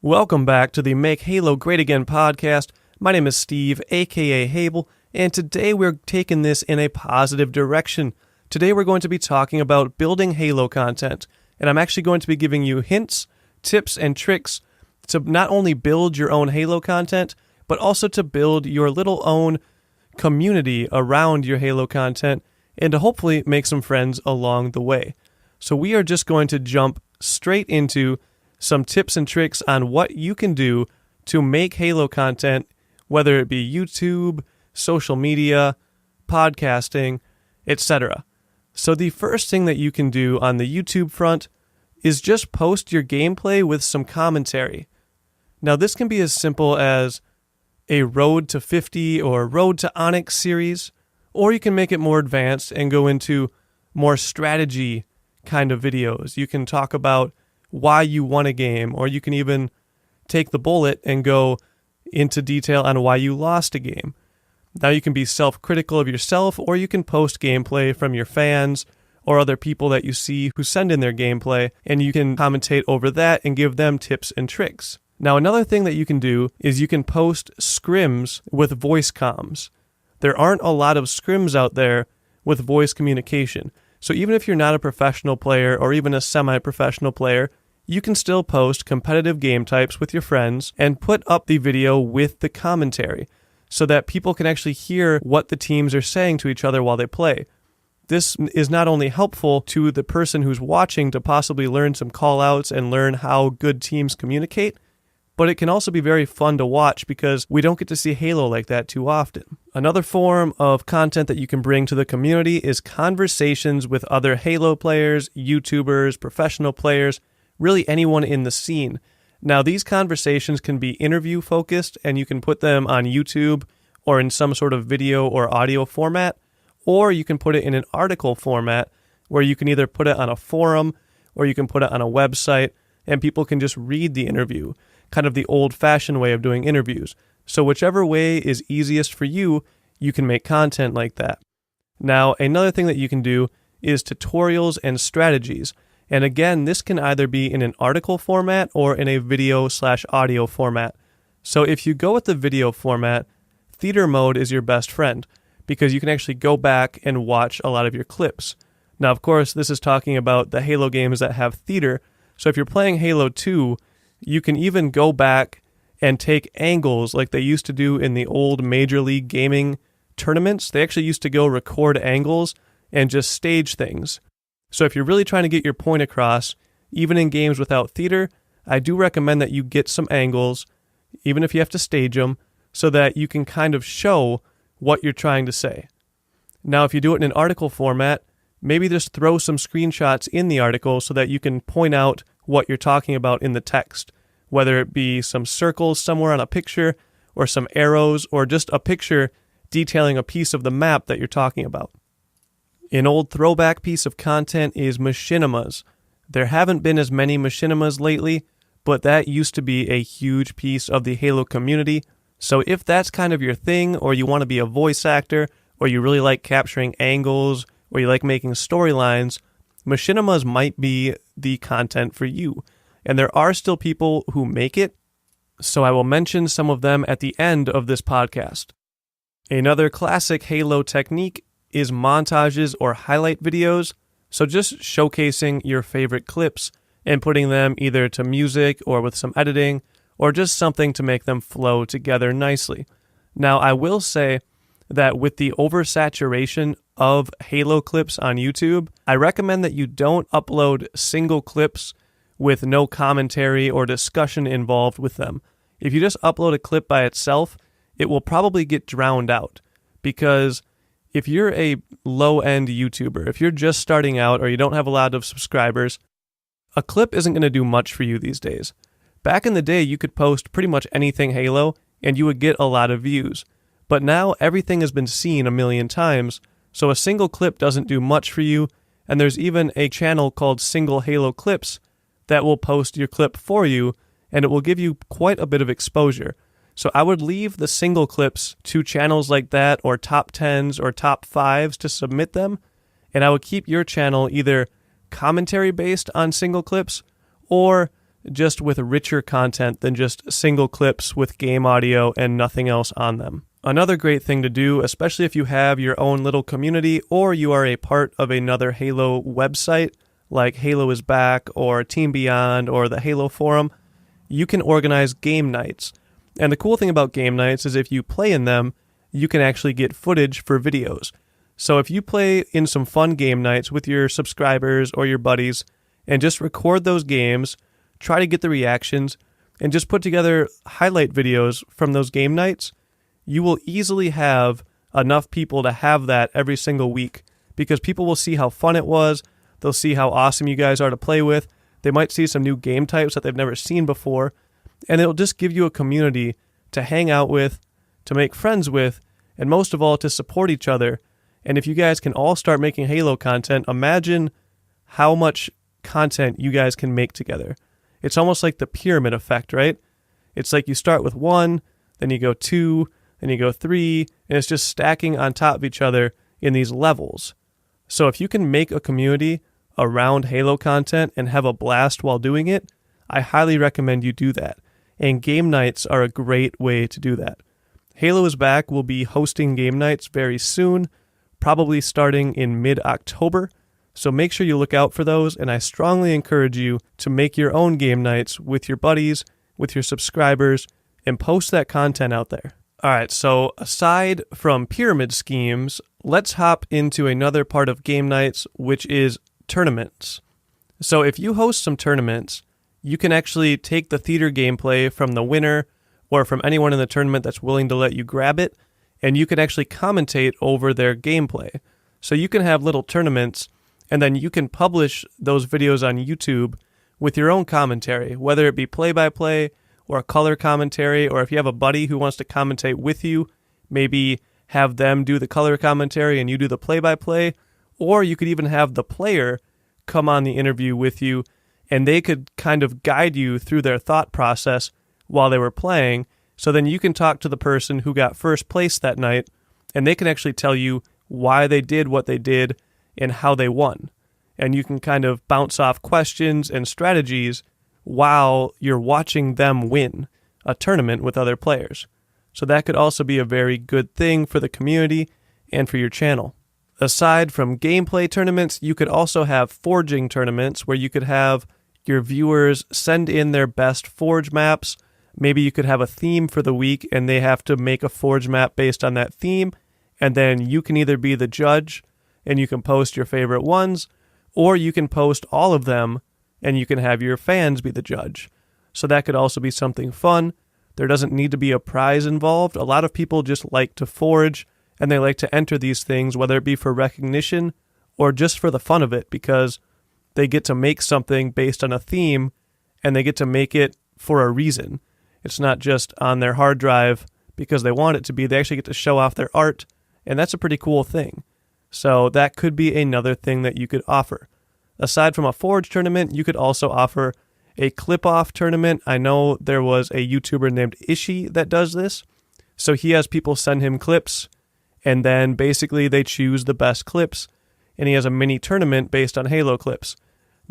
Welcome back to the Make Halo Great Again podcast. My name is Steve, aka HAble, and today we're taking this in a positive direction. Today we're going to be talking about building Halo content, and I'm actually going to be giving you hints, tips, and tricks to not only build your own Halo content, but also to build your little own community around your Halo content, and to hopefully make some friends along the way. So we are just going to jump straight into some tips and tricks on what you can do to make Halo content, whether it be YouTube, social media, podcasting, etc. So the first thing that you can do on the YouTube front is just post your gameplay with some commentary. Now this can be as simple as a Road to 50 or Road to Onyx series, or you can make it more advanced and go into more strategy kind of videos. You can talk about why you won a game, or you can even take the bullet and go into detail on why you lost a game. Now you can be self-critical of yourself, or you can post gameplay from your fans or other people that you see who send in their gameplay, and you can commentate over that and give them tips and tricks. Now another thing that you can do is you can post scrims with voice comms. There aren't a lot of scrims out there with voice communication. So even if you're not a professional player or even a semi-professional player, you can still post competitive game types with your friends and put up the video with the commentary so that people can actually hear what the teams are saying to each other while they play. This is not only helpful to the person who's watching to possibly learn some call-outs and learn how good teams communicate, but it can also be very fun to watch because we don't get to see Halo like that too often. Another form of content that you can bring to the community is conversations with other Halo players, YouTubers, professional players, really anyone in the scene. Now, these conversations can be interview focused, and you can put them on YouTube or in some sort of video or audio format, or you can put it in an article format where you can either put it on a forum or you can put it on a website, and people can just read the interview, kind of the old-fashioned way of doing interviews. So whichever way is easiest for you, you can make content like that. Now, another thing that you can do is tutorials and strategies. And again, this can either be in an article format or in a video/audio format. So if you go with the video format, theater mode is your best friend because you can actually go back and watch a lot of your clips. Now, of course, this is talking about the Halo games that have theater. So if you're playing Halo 2, you can even go back and take angles like they used to do in the old Major League Gaming tournaments. They actually used to go record angles and just stage things. So if you're really trying to get your point across, even in games without theater, I do recommend that you get some angles, even if you have to stage them, so that you can kind of show what you're trying to say. Now, if you do it in an article format, maybe just throw some screenshots in the article so that you can point out what you're talking about in the text, whether it be some circles somewhere on a picture or some arrows or just a picture detailing a piece of the map that you're talking about. An old throwback piece of content is Machinimas. There haven't been as many Machinimas lately, but that used to be a huge piece of the Halo community. So if that's kind of your thing, or you want to be a voice actor, or you really like capturing angles, or you like making storylines, Machinimas might be the content for you. And there are still people who make it, so I will mention some of them at the end of this podcast. Another classic Halo technique is montages or highlight videos, so just showcasing your favorite clips and putting them either to music or with some editing, or just something to make them flow together nicely. Now, I will say that with the oversaturation of Halo clips on YouTube, I recommend that you don't upload single clips with no commentary or discussion involved with them. If you just upload a clip by itself, it will probably get drowned out, because if you're a low-end YouTuber, if you're just starting out or you don't have a lot of subscribers, a clip isn't going to do much for you these days. Back in the day, you could post pretty much anything Halo and you would get a lot of views. But now everything has been seen a million times, so a single clip doesn't do much for you, and there's even a channel called Single Halo Clips that will post your clip for you, and it will give you quite a bit of exposure. So I would leave the single clips to channels like that, or top 10s or top 5s to submit them, and I would keep your channel either commentary based on single clips or just with richer content than just single clips with game audio and nothing else on them. Another great thing to do, especially if you have your own little community or you are a part of another Halo website like Halo is Back or Team Beyond or the Halo Forum, you can organize game nights. And the cool thing about game nights is if you play in them, you can actually get footage for videos. So if you play in some fun game nights with your subscribers or your buddies and just record those games, try to get the reactions, and just put together highlight videos from those game nights, you will easily have enough people to have that every single week because people will see how fun it was. They'll see how awesome you guys are to play with. They might see some new game types that they've never seen before, and it'll just give you a community to hang out with, to make friends with, and most of all, to support each other. And if you guys can all start making Halo content, imagine how much content you guys can make together. It's almost like the pyramid effect, right? It's like you start with 1, then you go 2, then you go 3, and it's just stacking on top of each other in these levels. So if you can make a community around Halo content and have a blast while doing it, I highly recommend you do that. And game nights are a great way to do that. Halo is Back will be hosting game nights very soon, probably starting in mid-October. So make sure you look out for those, and I strongly encourage you to make your own game nights with your buddies, with your subscribers, and post that content out there. All right, so aside from pyramid schemes, let's hop into another part of game nights, which is tournaments. So if you host some tournaments, you can actually take the theater gameplay from the winner or from anyone in the tournament that's willing to let you grab it, and you can actually commentate over their gameplay. So you can have little tournaments, and then you can publish those videos on YouTube with your own commentary, whether it be play-by-play or a color commentary, or if you have a buddy who wants to commentate with you, maybe have them do the color commentary and you do the play-by-play, or you could even have the player come on the interview with you, and they could kind of guide you through their thought process while they were playing, so then you can talk to the person who got first place that night, and they can actually tell you why they did what they did and how they won. And you can kind of bounce off questions and strategies while you're watching them win a tournament with other players. So that could also be a very good thing for the community and for your channel. Aside from gameplay tournaments, you could also have forging tournaments where you could have your viewers send in their best forge maps. Maybe you could have a theme for the week and they have to make a forge map based on that theme, and then you can either be the judge and you can post your favorite ones, or you can post all of them and you can have your fans be the judge. So that could also be something fun. There doesn't need to be a prize involved. A lot of people just like to forge and they like to enter these things, whether it be for recognition or just for the fun of it, because they get to make something based on a theme and they get to make it for a reason. It's not just on their hard drive because they want it to be. They actually get to show off their art, and that's a pretty cool thing. So that could be another thing that you could offer. Aside from a forge tournament, you could also offer a clip-off tournament. I know there was a YouTuber named Ishi that does this. So he has people send him clips, and then basically they choose the best clips, and he has a mini tournament based on Halo clips.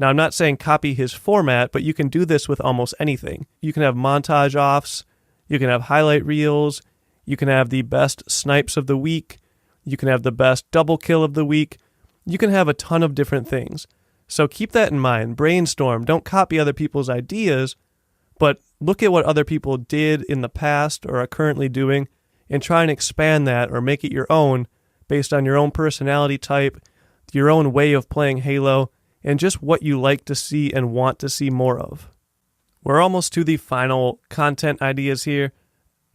Now, I'm not saying copy his format, but you can do this with almost anything. You can have montage offs, you can have highlight reels, you can have the best snipes of the week, you can have the best double kill of the week, you can have a ton of different things. So keep that in mind. Brainstorm. Don't copy other people's ideas, but look at what other people did in the past or are currently doing and try and expand that or make it your own based on your own personality type, your own way of playing Halo, and just what you like to see and want to see more of. We're almost to the final content ideas here.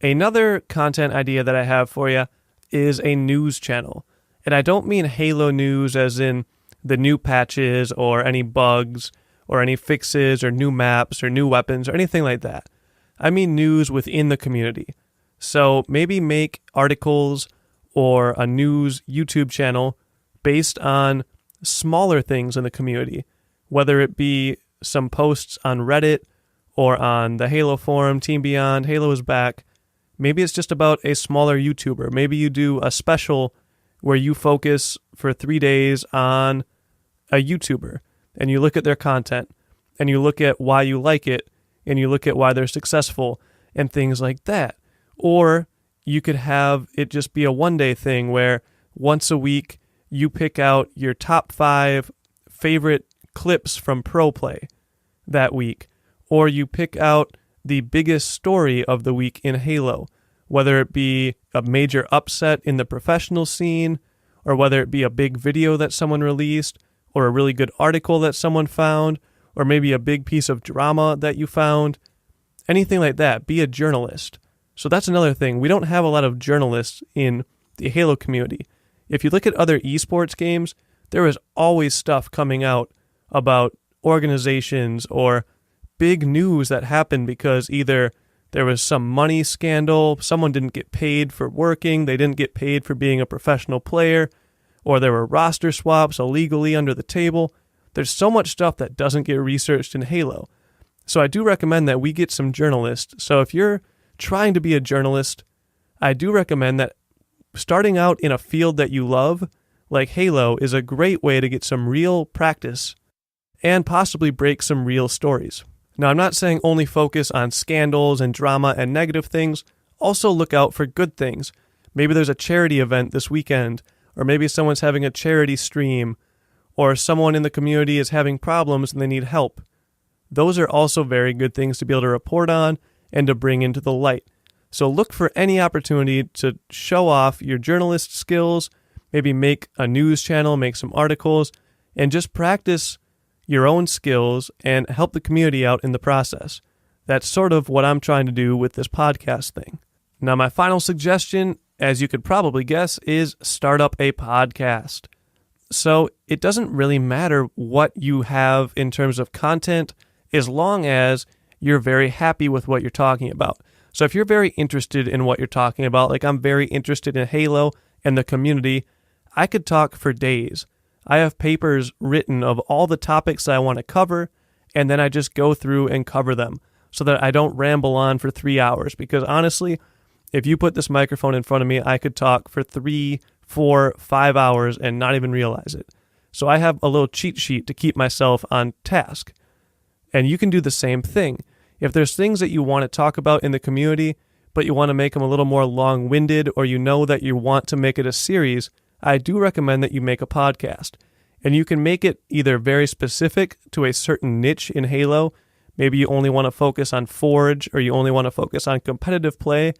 Another content idea that I have for you is a news channel. And I don't mean Halo news as in the new patches or any bugs or any fixes or new maps or new weapons or anything like that. I mean news within the community. So maybe make articles or a news YouTube channel based on smaller things in the community, whether it be some posts on Reddit or on the Halo forum, Team Beyond, Halo is Back. Maybe it's just about a smaller YouTuber. Maybe you do a special where you focus for 3 days on a YouTuber and you look at their content and you look at why you like it, and you look at why they're successful, and things like that. Or you could have it just be a one-day thing where once a week you pick out your top 5 favorite clips from Pro Play that week, or you pick out the biggest story of the week in Halo, whether it be a major upset in the professional scene, or whether it be a big video that someone released, or a really good article that someone found, or maybe a big piece of drama that you found. Anything like that. Be a journalist. So that's another thing. We don't have a lot of journalists in the Halo community. If you look at other esports games, there is always stuff coming out about organizations or big news that happened because either there was some money scandal, someone didn't get paid for working, they didn't get paid for being a professional player, or there were roster swaps illegally under the table. There's so much stuff that doesn't get researched in Halo. So I do recommend that we get some journalists. So if you're trying to be a journalist, I do recommend that starting out in a field that you love, like Halo, is a great way to get some real practice and possibly break some real stories. Now, I'm not saying only focus on scandals and drama and negative things. Also look out for good things. Maybe there's a charity event this weekend, or maybe someone's having a charity stream, or someone in the community is having problems and they need help. Those are also very good things to be able to report on and to bring into the light. So look for any opportunity to show off your journalist skills, maybe make a news channel, make some articles, and just practice your own skills and help the community out in the process. That's sort of what I'm trying to do with this podcast thing. Now, my final suggestion, as you could probably guess, is start up a podcast. So it doesn't really matter what you have in terms of content as long as you're very happy with what you're talking about. So if you're very interested in what you're talking about, like I'm very interested in Halo and the community, I could talk for days. I have papers written of all the topics that I want to cover, and then I just go through and cover them so that I don't ramble on for 3 hours. Because honestly, if you put this microphone in front of me, I could talk for 3, 4, 5 hours and not even realize it. So I have a little cheat sheet to keep myself on task. And you can do the same thing. If there's things that you want to talk about in the community, but you want to make them a little more long-winded, or you know that you want to make it a series, I do recommend that you make a podcast. And you can make it either very specific to a certain niche in Halo. Maybe you only want to focus on Forge, or you only want to focus on competitive play,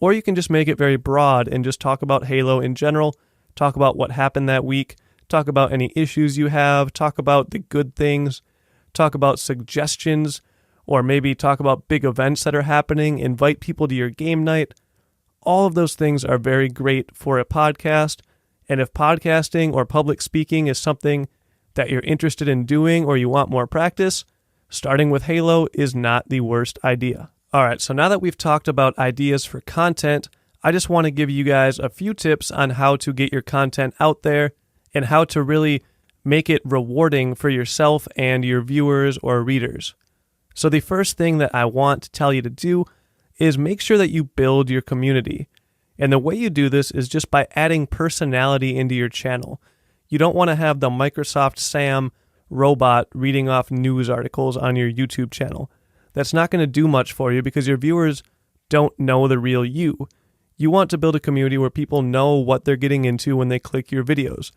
or you can just make it very broad and just talk about Halo in general, talk about what happened that week, talk about any issues you have, talk about the good things, talk about suggestions, or maybe talk about big events that are happening, invite people to your game night. All of those things are very great for a podcast. And if podcasting or public speaking is something that you're interested in doing or you want more practice, starting with Halo is not the worst idea. All right, so now that we've talked about ideas for content, I just want to give you guys a few tips on how to get your content out there and how to really make it rewarding for yourself and your viewers or readers. So the first thing that I want to tell you to do is make sure that you build your community. And the way you do this is just by adding personality into your channel. You don't want to have the Microsoft Sam robot reading off news articles on your YouTube channel. That's not going to do much for you because your viewers don't know the real you. You want to build a community where people know what they're getting into when they click your videos.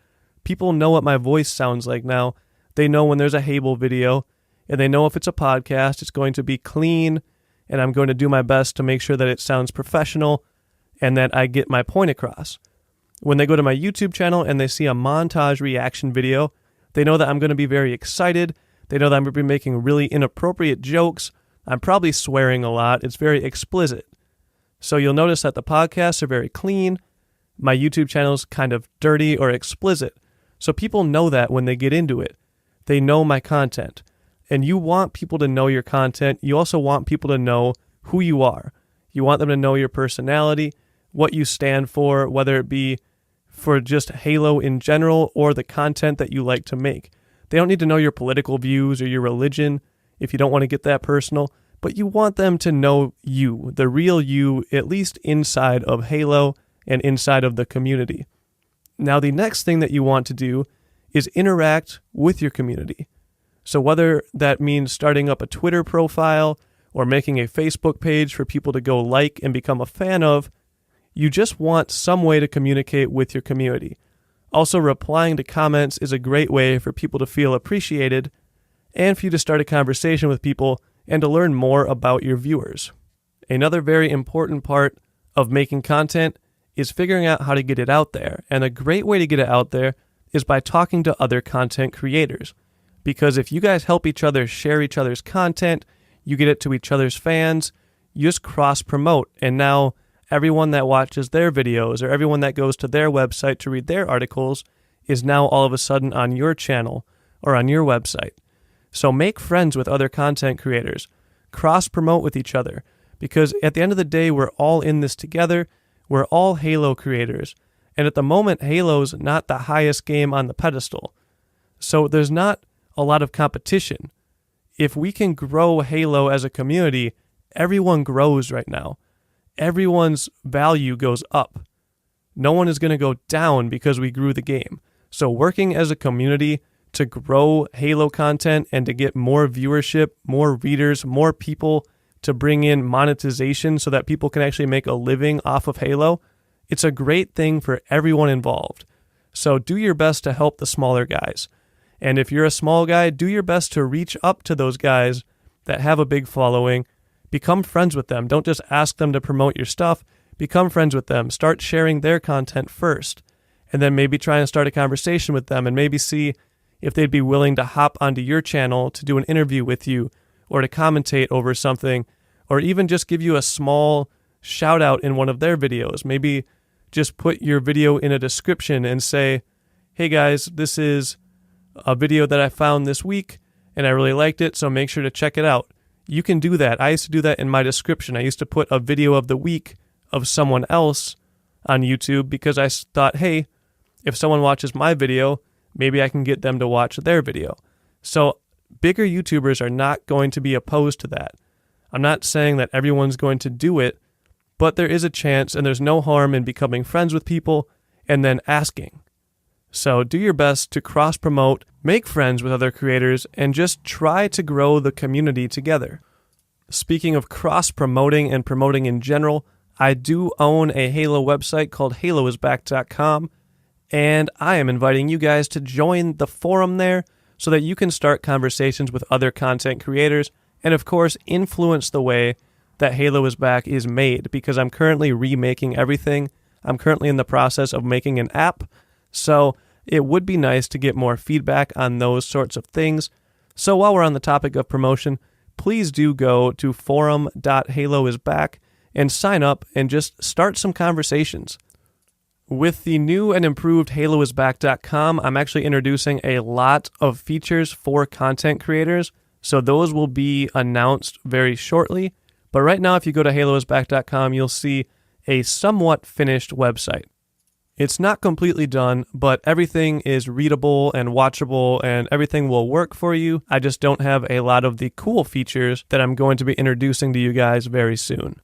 People know what my voice sounds like now. They know when there's a HAble video, and they know if it's a podcast, it's going to be clean, and I'm going to do my best to make sure that it sounds professional and that I get my point across. When they go to my YouTube channel and they see a montage reaction video, they know that I'm going to be very excited. They know that I'm going to be making really inappropriate jokes. I'm probably swearing a lot. It's very explicit. So you'll notice that the podcasts are very clean. My YouTube channel is kind of dirty or explicit. So people know that when they get into it. They know my content. And you want people to know your content. You also want people to know who you are. You want them to know your personality, what you stand for, whether it be for just Halo in general or the content that you like to make. They don't need to know your political views or your religion if you don't want to get that personal, but you want them to know you, the real you, at least inside of Halo and inside of the community. Now, the next thing that you want to do is interact with your community. So whether that means starting up a Twitter profile or making a Facebook page for people to go like and become a fan of, you just want some way to communicate with your community. Also, replying to comments is a great way for people to feel appreciated and for you to start a conversation with people and to learn more about your viewers. Another very important part of making content is figuring out how to get it out there. And a great way to get it out there is by talking to other content creators. Because if you guys help each other share each other's content, you get it to each other's fans, you just cross-promote. And now everyone that watches their videos or everyone that goes to their website to read their articles is now all of a sudden on your channel or on your website. So make friends with other content creators. Cross-promote with each other. Because at the end of the day, we're all in this together. We're all Halo creators. And at the moment, Halo's not the highest game on the pedestal. So there's not a lot of competition. If we can grow Halo as a community, everyone grows right now. Everyone's value goes up. No one is going to go down because we grew the game. So working as a community to grow Halo content and to get more viewership, more readers, more people to bring in monetization so that people can actually make a living off of Halo, it's a great thing for everyone involved. So do your best to help the smaller guys. And if you're a small guy, do your best to reach up to those guys that have a big following. Become friends with them. Don't just ask them to promote your stuff. Become friends with them. Start sharing their content first. And then maybe try and start a conversation with them and maybe see if they'd be willing to hop onto your channel to do an interview with you or to commentate over something, or even just give you a small shout out in one of their videos. Maybe just put your video in a description and say, hey guys, this is a video that I found this week and I really liked it, so make sure to check it out. You can do that. I used to do that in my description. I used to put a video of the week of someone else on YouTube because I thought, hey, if someone watches my video, maybe I can get them to watch their video. So bigger YouTubers are not going to be opposed to that. I'm not saying that everyone's going to do it, but there is a chance and there's no harm in becoming friends with people and then asking. So do your best to cross-promote, make friends with other creators, and just try to grow the community together. Speaking of cross-promoting and promoting in general, I do own a Halo website called HAbleIsBack.com, and I am inviting you guys to join the forum there so that you can start conversations with other content creators and, of course, influence the way that Halo is Back is made, because I'm currently remaking everything. I'm currently in the process of making an app, so it would be nice to get more feedback on those sorts of things. So while we're on the topic of promotion, please do go to forum.haloisback and sign up and just start some conversations. With the new and improved HAbleIsBack.com, I'm actually introducing a lot of features for content creators, so those will be announced very shortly. But right now, if you go to HAbleIsBack.com, you'll see a somewhat finished website. It's not completely done, but everything is readable and watchable and everything will work for you. I just don't have a lot of the cool features that I'm going to be introducing to you guys very soon.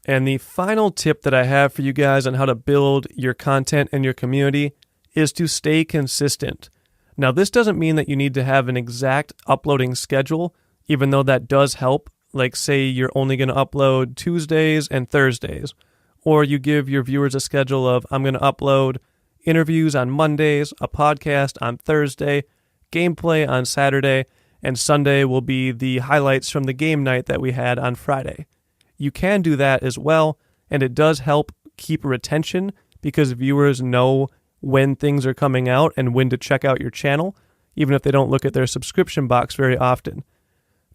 And the final tip that I have for you guys on how to build your content and your community is to stay consistent. Now, this doesn't mean that you need to have an exact uploading schedule, even though that does help. Like, say you're only going to upload Tuesdays and Thursdays, or you give your viewers a schedule of, I'm going to upload interviews on Mondays, a podcast on Thursday, gameplay on Saturday, and Sunday will be the highlights from the game night that we had on Friday. You can do that as well, and it does help keep retention because viewers know when things are coming out and when to check out your channel, even if they don't look at their subscription box very often.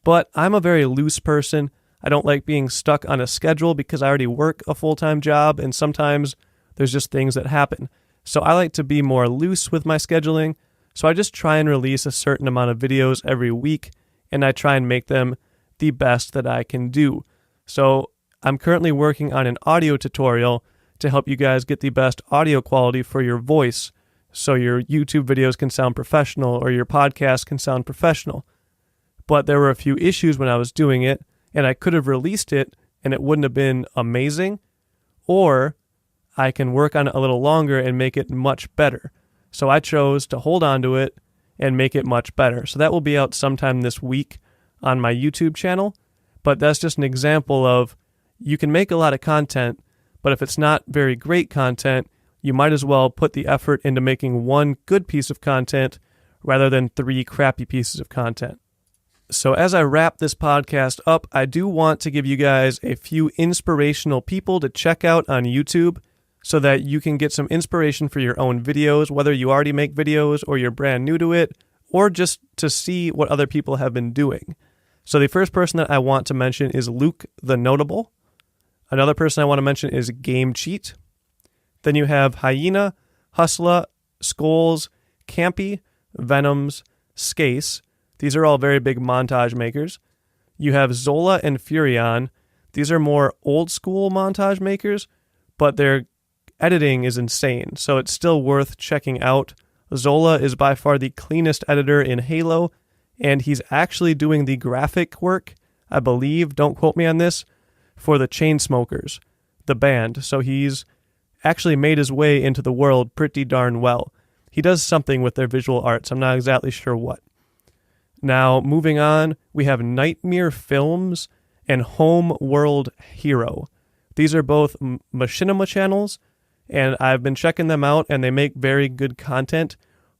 But I'm a very loose person. I don't like being stuck on a schedule because I already work a full-time job, and sometimes there's just things that happen. So I like to be more loose with my scheduling, so I just try and release a certain amount of videos every week, and I try and make them the best that I can do. So I'm currently working on an audio tutorial to help you guys get the best audio quality for your voice, so your YouTube videos can sound professional or your podcast can sound professional. But there were a few issues when I was doing it, and I could have released it and it wouldn't have been amazing, or I can work on it a little longer and make it much better. So I chose to hold on to it and make it much better. So that will be out sometime this week on my YouTube channel, but that's just an example of you can make a lot of content, but if it's not very great content, you might as well put the effort into making one good piece of content rather than 3 crappy pieces of content. So as I wrap this podcast up, I do want to give you guys a few inspirational people to check out on YouTube so that you can get some inspiration for your own videos, whether you already make videos or you're brand new to it, or just to see what other people have been doing. So the first person that I want to mention is Luke the Notable. Another person I want to mention is Game Cheat. Then you have Hyena, Hustla, Skulls, Campy, Venoms, Scase. These are all very big montage makers. You have Zola and Furion. These are more old school montage makers, but their editing is insane, so it's still worth checking out. Zola is by far the cleanest editor in Halo, and he's actually doing the graphic work, I believe, don't quote me on this, for the Chainsmokers, the band. So he's actually made his way into the world pretty darn well. He does something with their visual arts. I'm not exactly sure what. Now, moving on, we have Nightmare Films and Home World Hero. These are both Machinima channels, and I've been checking them out, and they make very good content.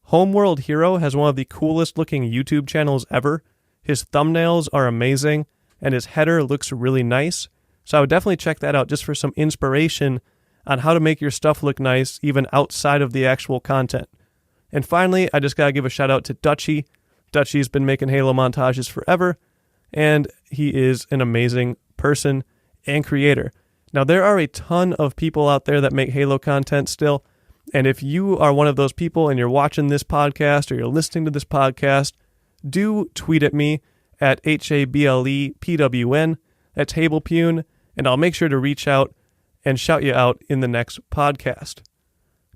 Homeworld Hero has one of the coolest looking YouTube channels ever. His thumbnails are amazing, and his header looks really nice. So I would definitely check that out just for some inspiration on how to make your stuff look nice, even outside of the actual content. And finally, I just got to give a shout out to Dutchy. Dutchy's been making Halo montages forever, and he is an amazing person and creator. Now, there are a ton of people out there that make Halo content still, and if you are one of those people and you're watching this podcast or you're listening to this podcast, do tweet at me at HABLEPWN, that's HAblepune, and I'll make sure to reach out and shout you out in the next podcast.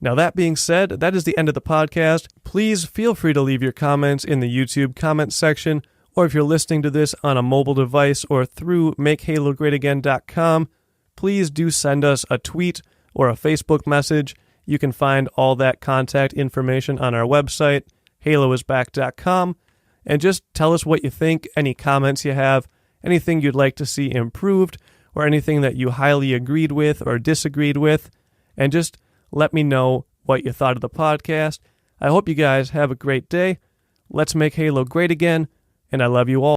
Now, that being said, that is the end of the podcast. Please feel free to leave your comments in the YouTube comments section, or if you're listening to this on a mobile device or through MakeHaloGreatAgain.com, please do send us a tweet or a Facebook message. You can find all that contact information on our website, haloisback.com, and just tell us what you think, any comments you have, anything you'd like to see improved, or anything that you highly agreed with or disagreed with, and just let me know what you thought of the podcast. I hope you guys have a great day. Let's make Halo great again, and I love you all.